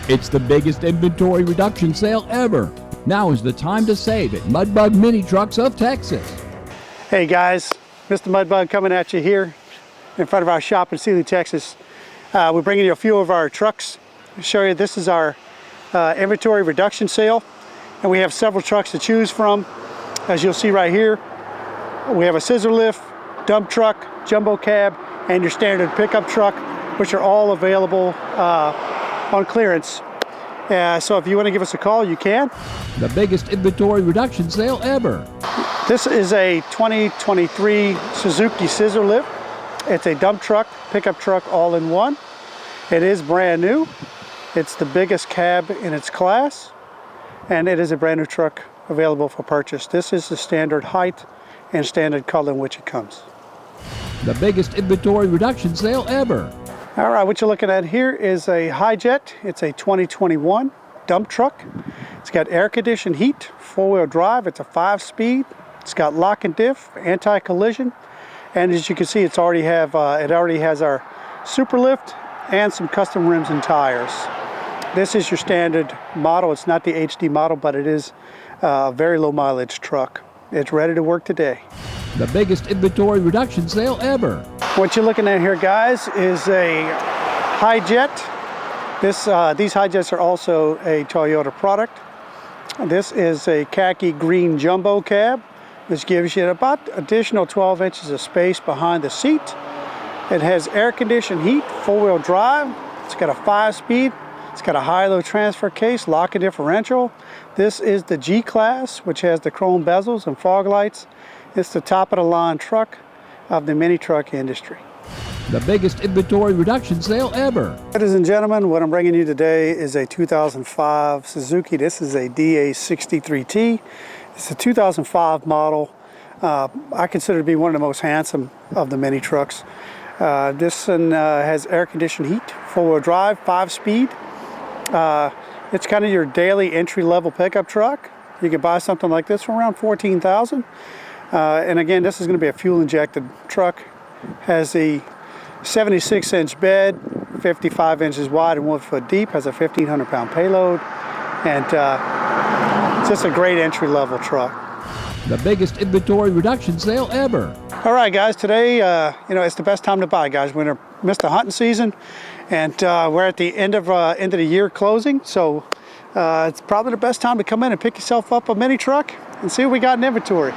It's the biggest inventory reduction sale ever. Now is the time to save at Mudbug Mini Trucks of Texas. Hey guys, Mr. Mudbug coming at you here in front of our shop in Sealy, Texas. We're bringing you a few of our trucks to show you. This is our inventory reduction sale, and we have several trucks to choose from. As you'll see right here, we have a scissor lift, dump truck, jumbo cab, and your standard pickup truck, which are all available on clearance. So if you want to give us a call, you can. The biggest inventory reduction sale ever. This is a 2023 Suzuki scissor lift. It's a dump truck, pickup truck, all in one. It is brand new. It's the biggest cab in its class, and it is a brand new truck available for purchase. This is the standard height and standard color in which it comes. The biggest inventory reduction sale ever. All right, what you're looking at here is a Hi-Jet. It's a 2021 dump truck. It's got air conditioned heat, four-wheel drive. It's a 5-speed. It's got lock and diff, anti-collision, and as you can see, it already has our super lift and some custom rims and tires. This is your standard model. It's not the HD model, but it is a very low mileage truck. It's ready to work today. The biggest inventory reduction sale ever. What you're looking at here, guys, is a Hi-Jet. These Hi-Jets are also a Toyota product. This is a khaki green jumbo cab. This gives you about additional 12 inches of space behind the seat. It has air conditioned heat, four-wheel drive. It's got a 5-speed. It's got a high-low transfer case, lock and differential. This is the G-Class, which has the chrome bezels and fog lights. It's the top-of-the-line truck of the mini truck industry. The biggest inventory reduction sale ever. Ladies and gentlemen, what I'm bringing you today is a 2005 Suzuki. This is a DA63T. It's a 2005 model. I consider it to be one of the most handsome of the mini trucks. This one has air-conditioned heat, four-wheel drive, 5-speed. It's kind of your daily entry-level pickup truck. You can buy something like this for around $14,000. And again, this is going to be a fuel-injected truck. Has a 76-inch bed, 55 inches wide and 1 foot deep. Has a 1,500-pound payload, and it's just a great entry-level truck. The biggest inventory reduction sale ever. All right, guys. Today, it's the best time to buy, guys. We're gonna miss the hunting season, and we're at the end of the year closing. So it's probably the best time to come in and pick yourself up a mini truck and see what we got in inventory.